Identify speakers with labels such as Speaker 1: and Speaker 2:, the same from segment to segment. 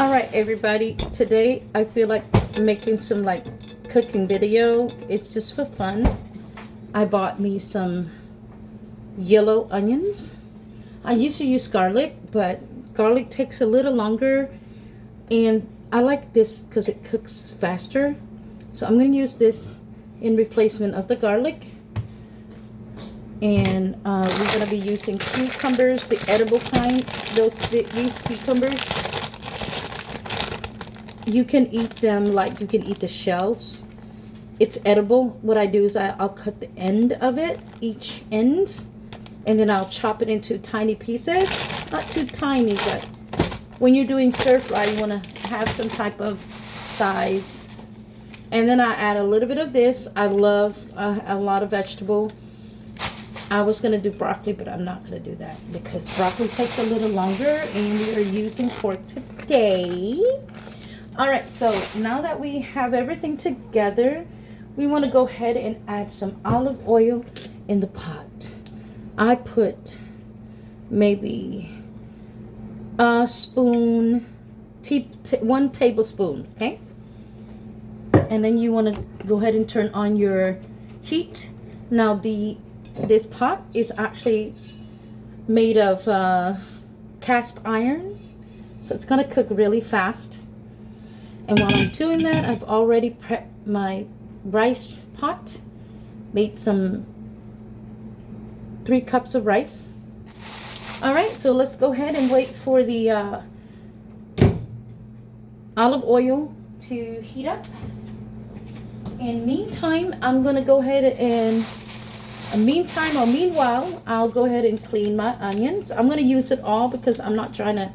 Speaker 1: All right, everybody. Today I feel like making some like cooking video. It's just for fun. I bought me some yellow onions. I used to use garlic, but garlic takes a little longer, and I like this because it cooks faster. So I'm going to use this in replacement of the garlic. And we're going to be using cucumbers, the edible kind. These cucumbers, you can eat them like you can eat the shells. It's edible. What I do is I'll cut the end of it, each ends, and then I'll chop it into tiny pieces. Not too tiny, but when you're doing stir fry, you want to have some type of size. And then I add a little bit of this. I love a lot of vegetable. I was going to do broccoli, but I'm not going to do that because broccoli takes a little longer, and we are using pork today. All right, so now that we have everything together, we want to go ahead and add some olive oil in the pot. I put maybe a spoon, 1 tablespoon, okay? And then you want to go ahead and turn on your heat. Now this pot is actually made of cast iron, so it's gonna cook really fast. And while I'm doing that, I've already prepped my rice pot. Made some 3 cups of rice. All right, so let's go ahead and wait for the olive oil to heat up. In meantime, I'm gonna go ahead and meanwhile, I'll go ahead and clean my onions. I'm going to use it all because I'm not trying to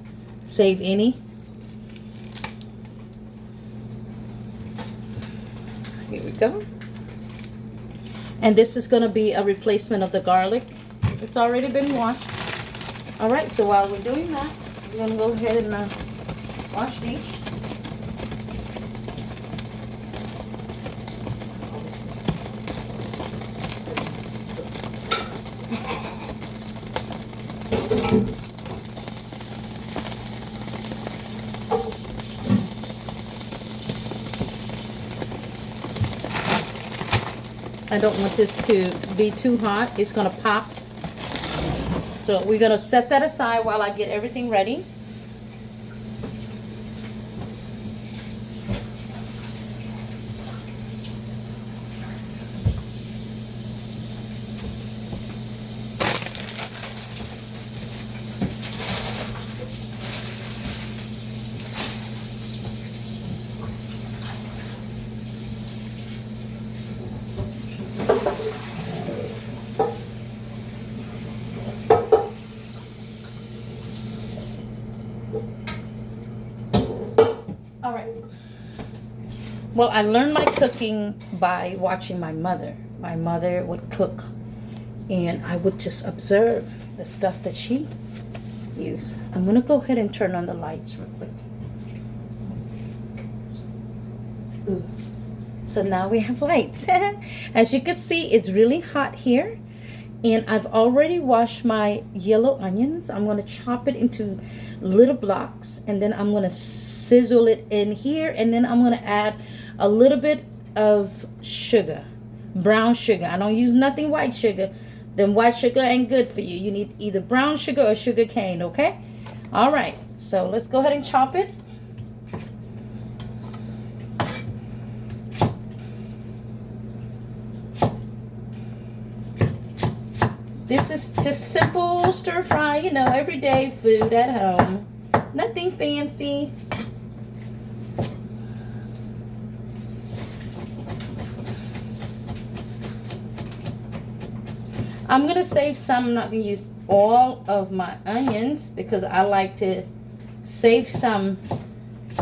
Speaker 1: save any. Here we go. And this is going to be a replacement of the garlic. It's already been washed. All right, so while we're doing that, we're going to go ahead and wash these. I don't want this to be too hot. It's going to pop. So we're going to set that aside while I get everything ready. All right. Well, I learned my cooking by watching my mother. My mother would cook, and I would just observe the stuff that she used. I'm going to go ahead and turn on the lights real quick. Let's see. Ooh. So now we have lights. As you can see, it's really hot here. And I've already washed my yellow onions. I'm going to chop it into little blocks, and then I'm going to sizzle it in here, and then I'm going to add a little bit of sugar, brown sugar. I don't use nothing white sugar. Then white sugar ain't good for you. You need either brown sugar or sugar cane, okay? All right, so let's go ahead and chop it. This is just simple stir fry, you know, everyday food at home. Nothing fancy. I'm going to save some. I'm not going to use all of my onions because I like to save some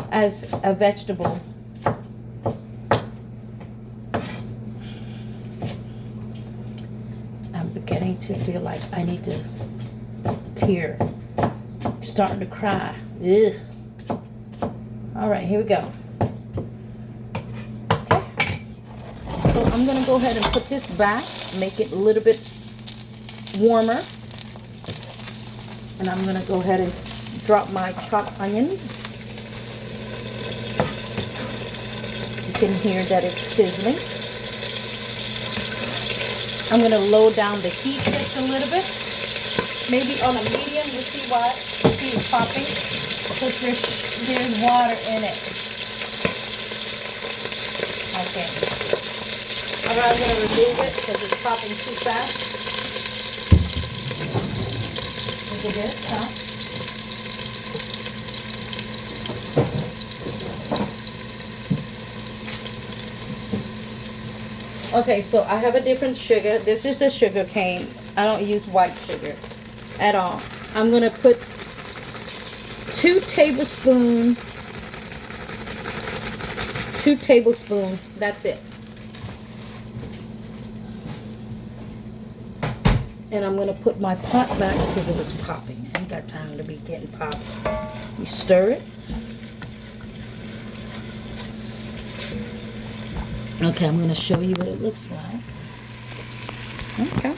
Speaker 1: as a vegetable. Beginning to feel like I need to tear. Starting to cry. Ugh. All right, here we go. Okay. So I'm going to go ahead and put this back, make it a little bit warmer. And I'm going to go ahead and drop my chopped onions. can hear that it's sizzling. I'm going to lower down the heat just a little bit. Maybe on a medium. You see why? You see it popping? Because there's water in it. Okay. Alright, I'm going to remove it because it's popping too fast. Is it good? Huh? Okay, so I have a different sugar. This is the sugar cane. I don't use white sugar at all. I'm going to put 2 tablespoons. That's it. And I'm going to put my pot back because it was popping. I ain't got time to be getting popped. You stir it. Okay, I'm going to show you what it looks like. Okay.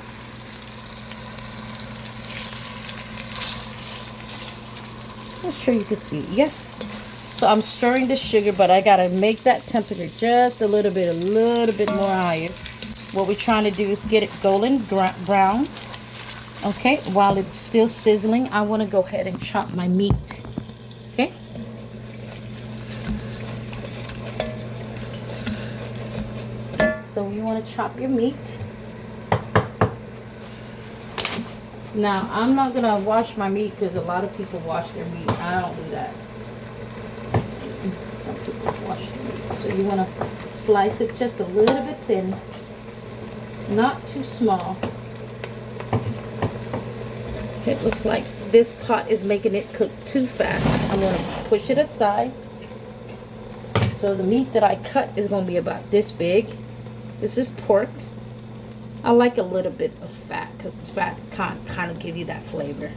Speaker 1: I'm sure you can see. Yeah. So I'm stirring the sugar, but I got to make that temperature just a little bit more higher. What we're trying to do is get it golden brown. Okay, while it's still sizzling, I want to go ahead and chop my meat. Okay. So you want to chop your meat. Now, I'm not going to wash my meat because a lot of people wash their meat. I don't do that. Some people wash their meat. So you want to slice it just a little bit thin. Not too small. It looks like this pot is making it cook too fast. I'm going to push it aside. So the meat that I cut is going to be about this big. This is pork. I like a little bit of fat because the fat kind of give you that flavor.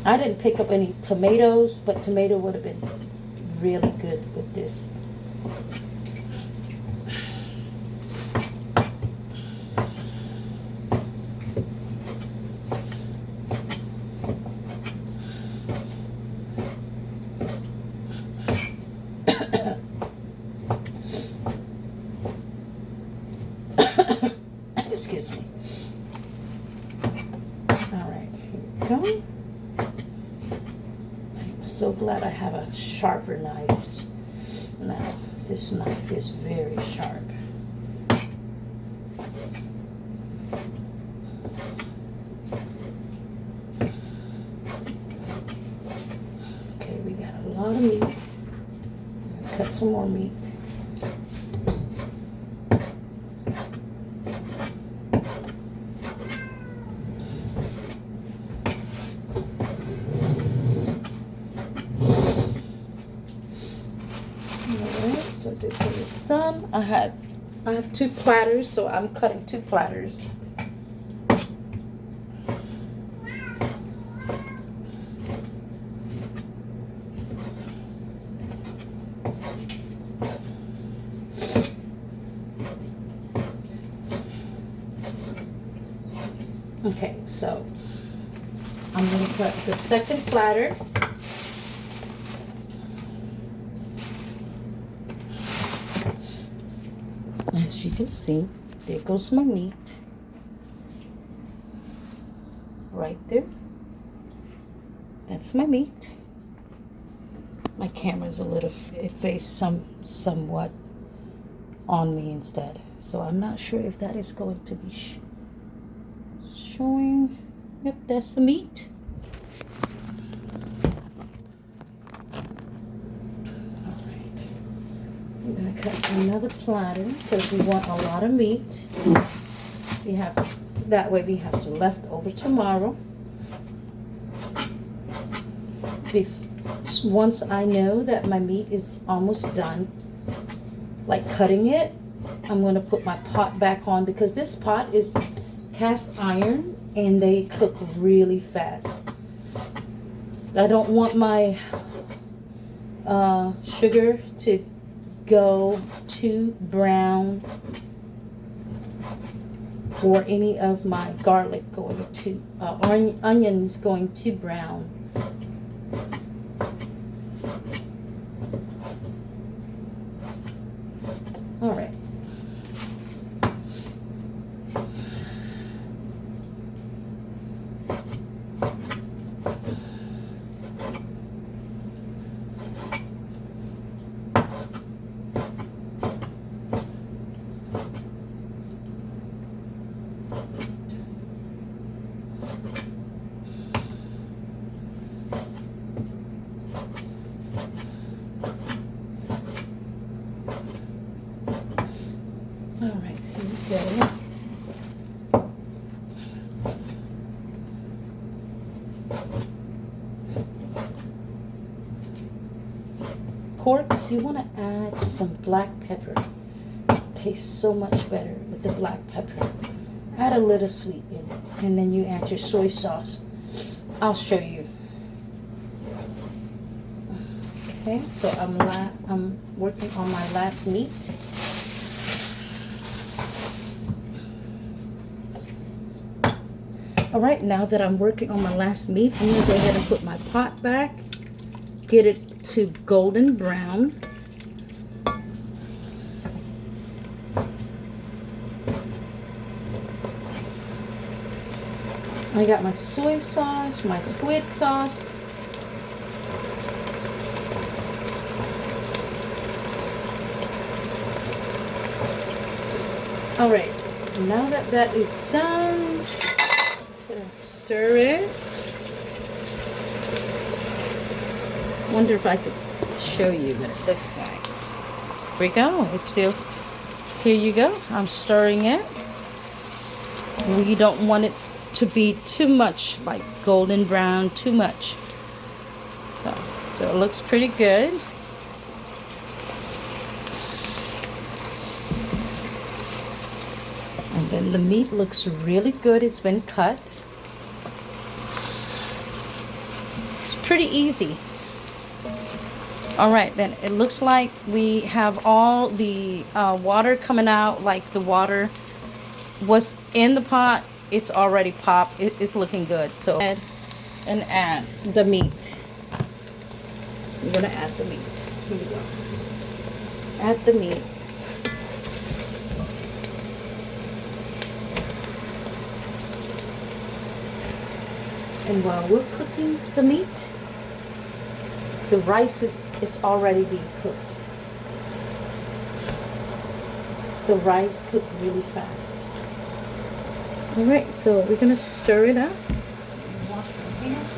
Speaker 1: I didn't pick up any tomatoes, but tomato would have been really good with this. Excuse me. All right, here we go. I'm so glad I have a sharper knife. Now, this knife is very sharp. Okay, we got a lot of meat. Cut some more meat. So this one is done. I have 2 platters, so I'm cutting 2 platters. Okay, so I'm going to cut the second platter. As you can see, there goes my meat. Right there. That's my meat. My camera's a little somewhat on me instead. So I'm not sure if that is going to be showing. Yep, that's the meat. I'm going to cut another platter because we want a lot of meat. That way we have some left over tomorrow. Once I know that my meat is almost done, like cutting it, I'm going to put my pot back on because this pot is cast iron and they cook really fast. I don't want my sugar to go too brown or any of my garlic going too onions going too brown. Okay. Pork, you want to add some black pepper. It tastes so much better with the black pepper. Add a little sweet in it, and then you add your soy sauce. I'll show you. Okay, so I'm working on my last meat. All right, now that I'm working on my last meat, I'm gonna go ahead and put my pot back, get it to golden brown. I got my soy sauce, my squid sauce. All right, now that that is done, I'm gonna stir it. Wonder if I could show you what it looks like. Here we go. It's still, here you go. I'm stirring it. We don't want it to be too much, like golden brown, too much. So it looks pretty good. And then the meat looks really good. It's been cut. It's pretty easy. All right, then it looks like we have all the water coming out, like the water was in the pot. It's already popped. It's looking good. So add the meat. We're gonna add the meat. Here we go. Add the meat. And while we're cooking the meat, the rice is already being cooked. The rice cooked really fast. All right, so we're gonna stir it up. Wash my hands.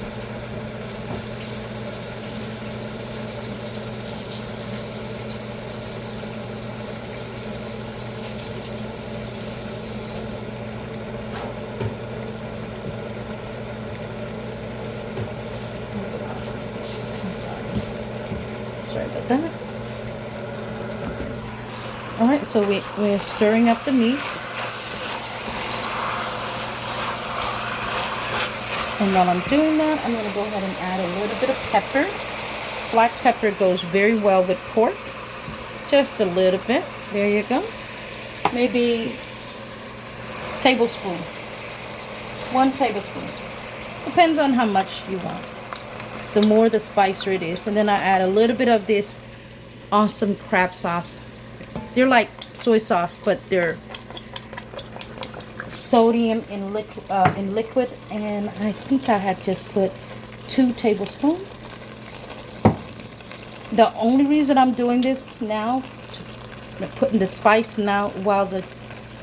Speaker 1: Sorry about that. All right, so we're stirring up the meat. And while I'm doing that, I'm going to go ahead and add a little bit of pepper. Black pepper goes very well with pork. Just a little bit. There you go. Maybe a tablespoon. 1 tablespoon. Depends on how much you want. The more, the spicier it is. And then I add a little bit of this awesome crab sauce. They're like soy sauce, but they're sodium in liquid, and I think I have just put 2 tablespoons. The only reason I'm doing this now, putting the spice now while the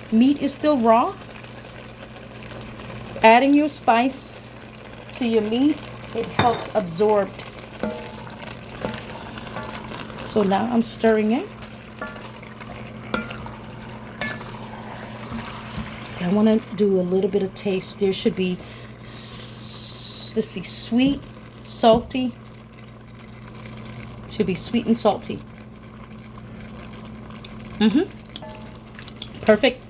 Speaker 1: meat is still raw, adding your spice to your meat, it helps absorb. So now I'm stirring it. I want to do a little bit of taste. There should be, let's see, sweet, salty. Should be sweet and salty. Perfect.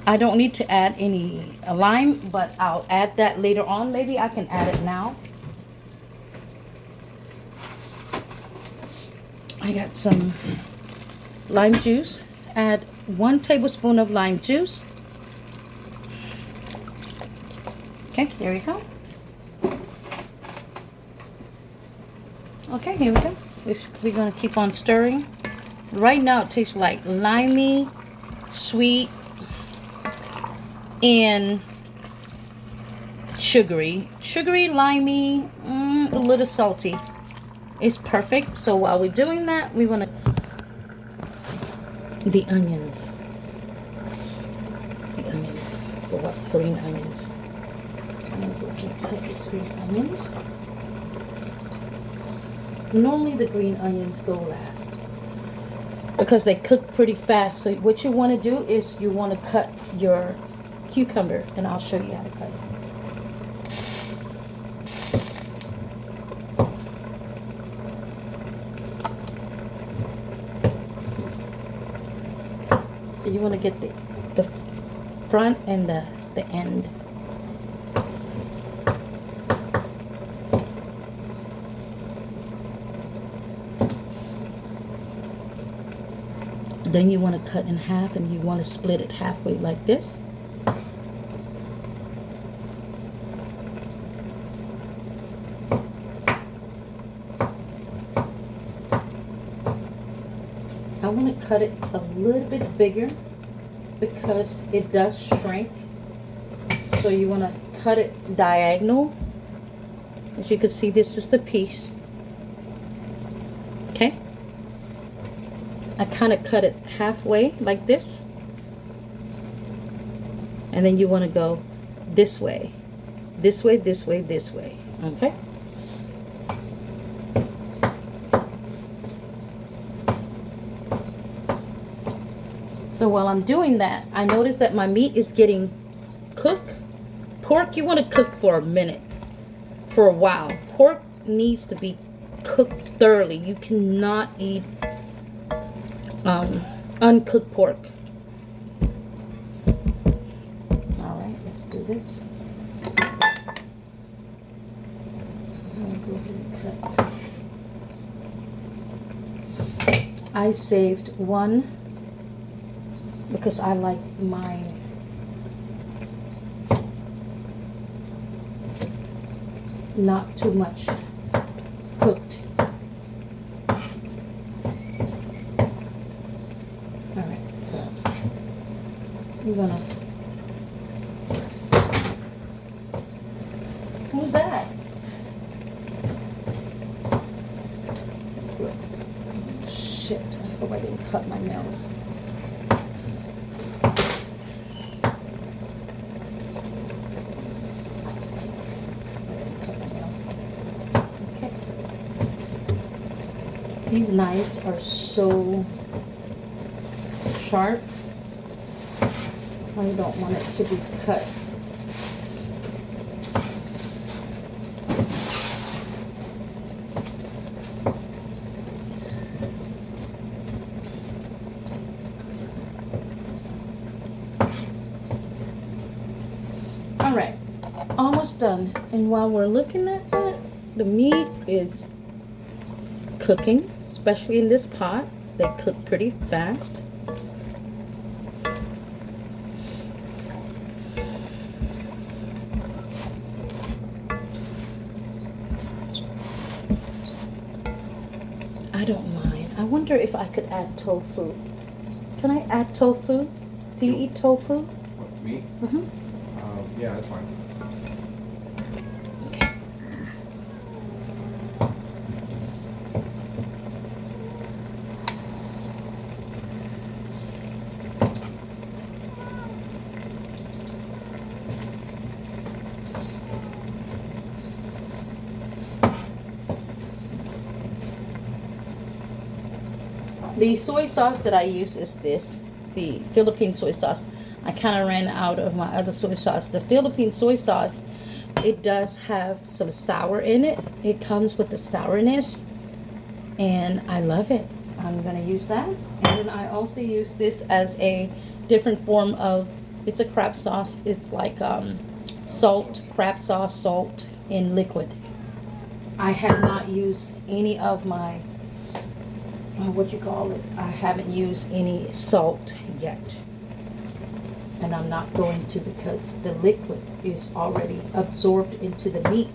Speaker 1: I don't need to add any lime, but I'll add that later on. Maybe I can add it now. I got some lime juice. Add 1 tablespoon of lime juice. Okay, there we go. Okay, here we go. We're going to keep on stirring. Right now it tastes like limey, sweet, and sugary. Sugary, limey, a little salty. It's perfect. So while we're doing that, we want to the onions, the green onions. I'm going to go ahead and cut these green onions. Normally the green onions go last. because they cook pretty fast. So what you want to do is you want to cut your cucumber, and I'll show you how to cut it. So you want to get the front and the end. Then you want to cut in half, and you want to split it halfway like this. I want to cut it a little bit bigger because it does shrink. So you want to cut it diagonal. As you can see, this is the piece. Okay? I kind of cut it halfway like this. And then you want to go this way. This way, this way, this way. Okay? So while I'm doing that, I notice that my meat is getting cooked. Pork, you want to cook for a minute, for a while. Pork needs to be cooked thoroughly. You cannot eat uncooked pork. All right, let's do this. I'm gonna go ahead and cut. I saved one because I like mine not too much cooked. Alright, so I'm gonna. Who's that? Shit, I hope I didn't cut my nails. These knives are so sharp. I don't want it to be cut. All right, almost done. And while we're looking at that, the meat is cooking, especially in this pot. They cook pretty fast. I don't mind. I wonder if I could add tofu. Can I add tofu? Do you eat tofu?
Speaker 2: What, me?
Speaker 1: Mm-hmm.
Speaker 2: Yeah, that's fine.
Speaker 1: Okay. The soy sauce that I use is this, the Philippine soy sauce. I kind of ran out of my other soy sauce. The Philippine soy sauce, it does have some sour in it. It comes with the sourness, and I love it. I'm going to use that. And then I also use this as a different form of, it's a crab sauce. It's like salt, crab sauce, salt in liquid. I have not used any of my what you call it. I haven't used any salt yet, and I'm not going to because the liquid is already absorbed into the meat.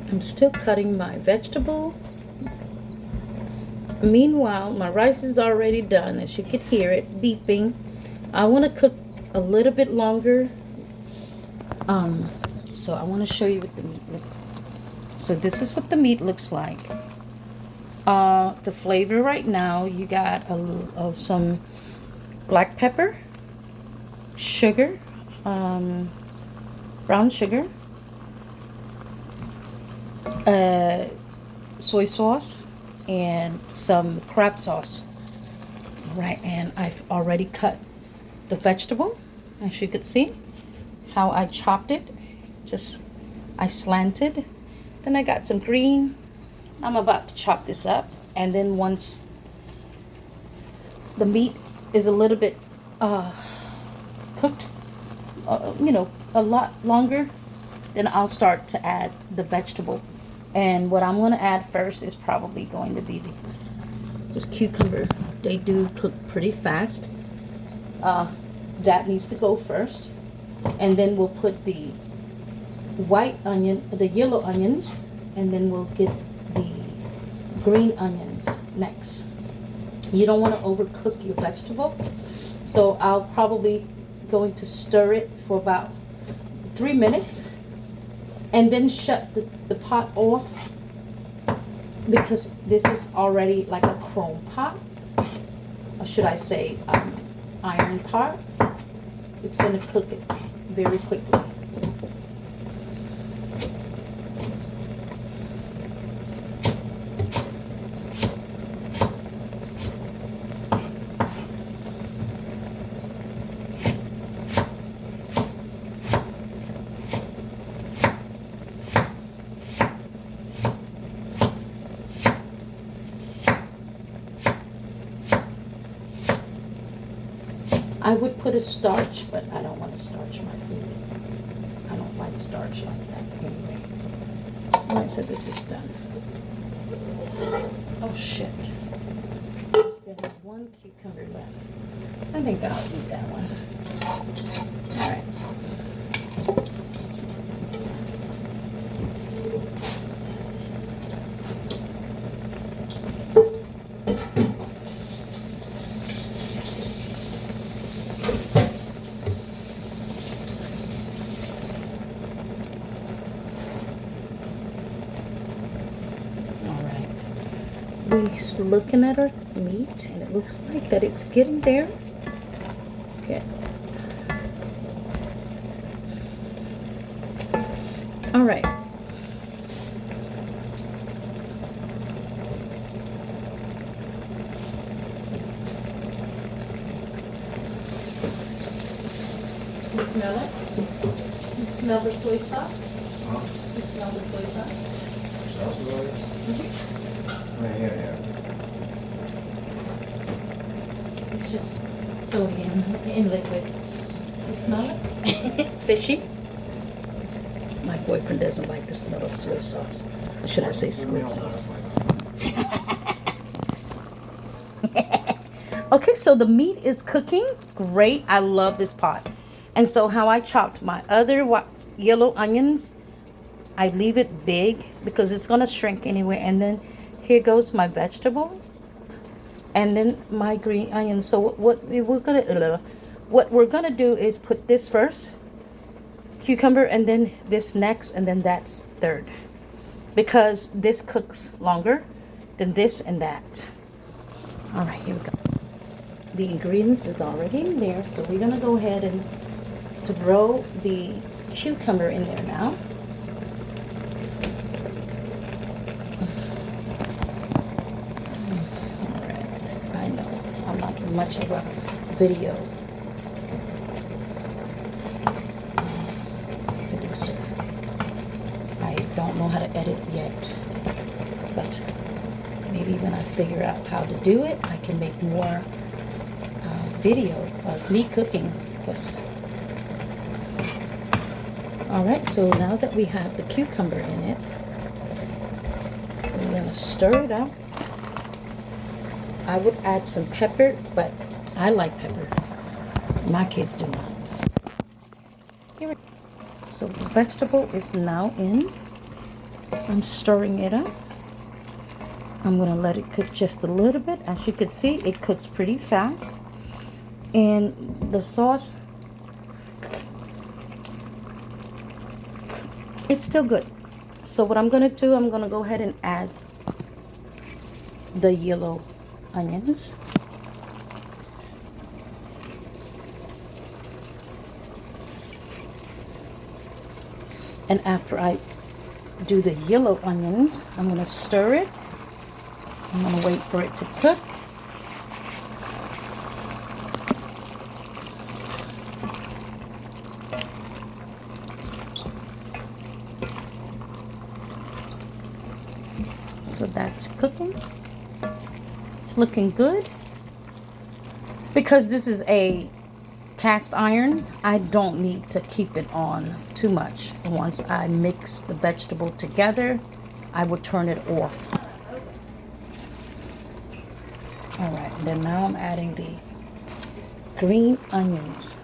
Speaker 1: I'm still cutting my vegetable. Meanwhile, my rice is already done. As you can hear it beeping. I want to cook a little bit longer. So I want to show you what the meat looks like. So this is what the meat looks like. The flavor right now, you got some black pepper, sugar, brown sugar, soy sauce, and some crab sauce. Right, and I've already cut the vegetable, as you could see how I chopped it. Just I slanted. Then I got some green. I'm about to chop this up, and then once the meat is a little bit cooked, a lot longer, then I'll start to add the vegetable. And what I'm going to add first is probably going to be this cucumber. They do cook pretty fast. That needs to go first, and then we'll put the white onion, the yellow onions, and then we'll get the green onions next. You don't want to overcook your vegetable, so I'll probably going to stir it for about 3 minutes, and then shut the pot off, because this is already like a chrome pot, or should I say iron pot. It's going to cook it very quickly. I would put a starch, but I don't want to starch my food. I don't like starch like that anyway. Alright, so this is done. Oh shit. I still have one cucumber left. I think I'll eat that one. Alright. This is done. We're looking at our meat, and it looks like that it's getting there. Okay. All right. You smell it? You smell the soy sauce?
Speaker 2: Huh?
Speaker 1: You smell the soy sauce?
Speaker 2: Mm-hmm. Yeah.
Speaker 1: It's just sodium in liquid. You smell it? Fishy? My boyfriend doesn't like the smell of soy sauce. Or should I say squid sauce? Okay, so the meat is cooking. Great. I love this pot. And so how I chopped my other yellow onions, I leave it big because it's going to shrink anyway. And then here goes my vegetable, and then my green onion. So what we're gonna do is put this first, cucumber, and then this next, and then that's third, because this cooks longer than this and that. All right, here we go. The ingredients is already in there, so we're gonna go ahead and throw the cucumber in there now. Much of a video producer. I don't know how to edit yet, but maybe when I figure out how to do it, I can make more video of me cooking, of course. All right, so now that we have the cucumber in it, we're gonna stir it up. I would add some pepper, but I like pepper. My kids do not. Here we go. So the vegetable is now in. I'm stirring it up. I'm going to let it cook just a little bit. As you can see, it cooks pretty fast. And the sauce, it's still good. So what I'm going to do, I'm going to go ahead and add the yellow onions. And after I do the yellow onions, I'm going to stir it. I'm going to wait for it to cook. So that's cooking. It's looking good. Because this is a cast iron, I don't need to keep it on too much. Once I mix the vegetable together, I will turn it off. All right, then now I'm adding the green onions.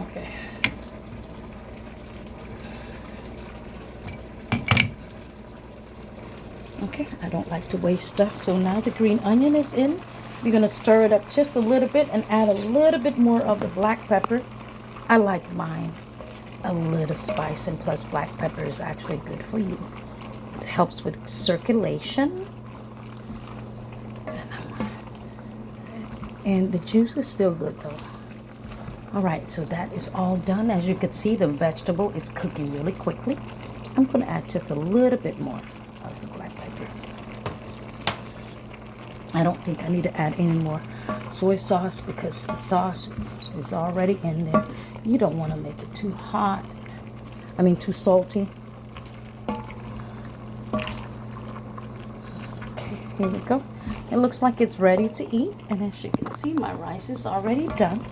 Speaker 1: Okay. Okay, I don't like to waste stuff, so now the green onion is in. We're going to stir it up just a little bit and add a little bit more of the black pepper. I like mine a little spice, and plus black pepper is actually good for you. It helps with circulation. And the juice is still good though. All right, so that is all done. As you can see, the vegetable is cooking really quickly. I'm going to add just a little bit more of the black pepper. I don't think I need to add any more soy sauce because the sauce is already in there. You don't want to make it too hot. I mean, too salty. Okay, here we go. It looks like it's ready to eat. And as you can see, my rice is already done.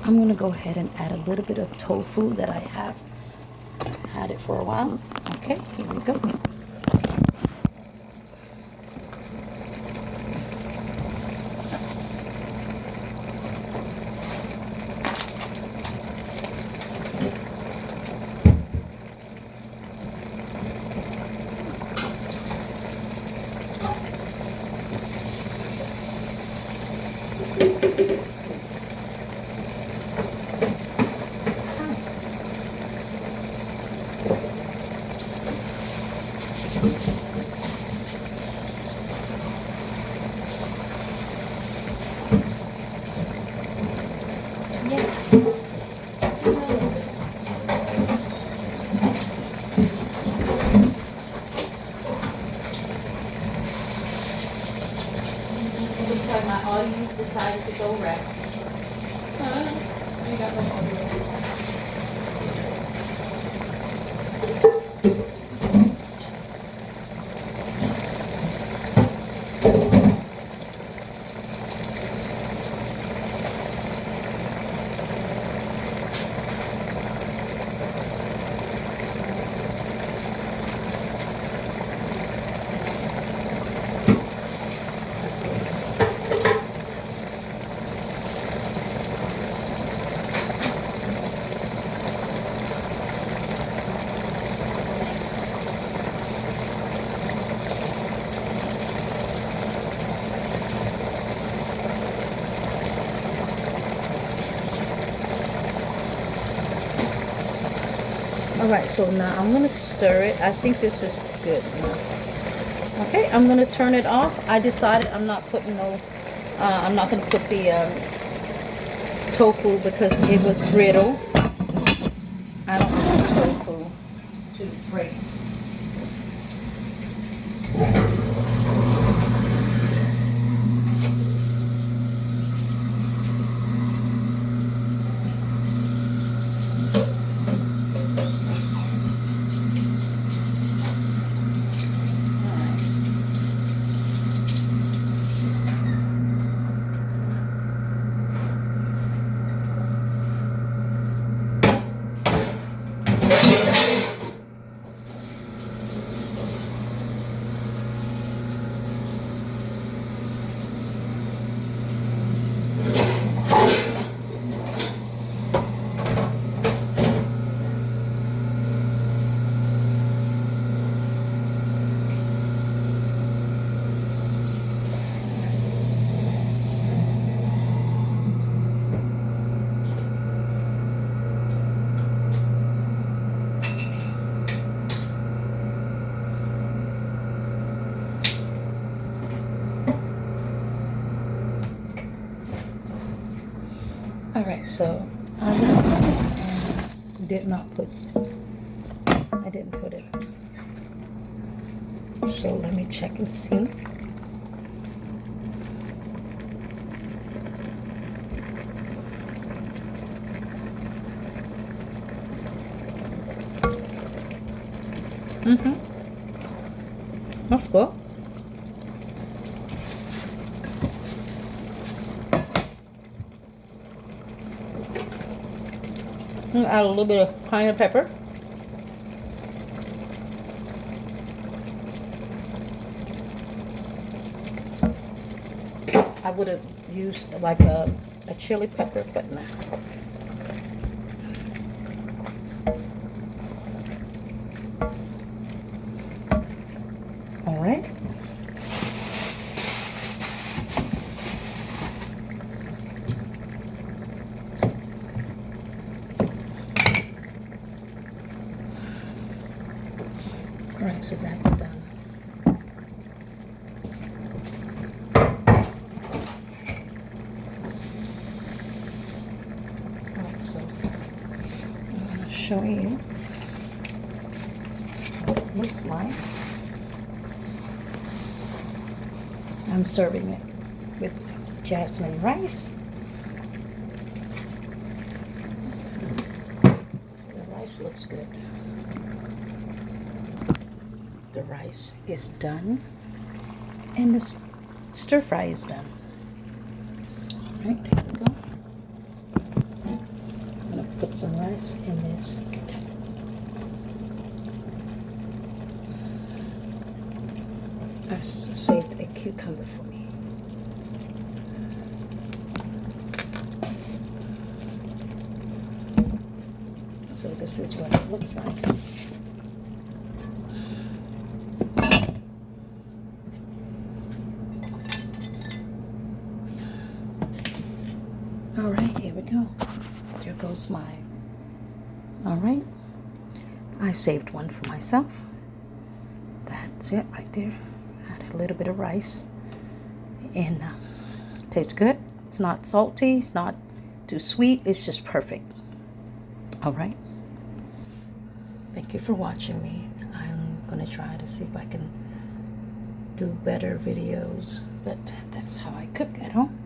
Speaker 1: I'm going to go ahead and add a little bit of tofu that I have had it for a while. Okay, here we go. Looks like my audience decided to go rest. I ain't got no audience. All right, so now I'm gonna stir it. I think this is good now. Okay, I'm gonna turn it off. I decided I'm not putting I'm not gonna put the tofu because it was brittle. I don't want tofu to break. All right, so I went and did not put, I didn't put it. So let me check and see. That's good. Add a little bit of cayenne pepper. I would have used like a chili pepper, but nah. All right. All right, so that's done. All right, so I'm going to show you what it looks like. I'm serving it with jasmine rice. The rice looks good. The rice is done and the stir fry is done. All right, there we go. I'm gonna put some rice in this. I saved a cucumber for me. So this is what it looks like. All right, here we go. There goes mine. All right, I saved one for myself. That's it right there. Add a little bit of rice, and tastes good. It's not salty. It's not too sweet. It's just perfect. All right. Thank you for watching me. I'm gonna try to see if I can do better videos, but that's how I cook at home.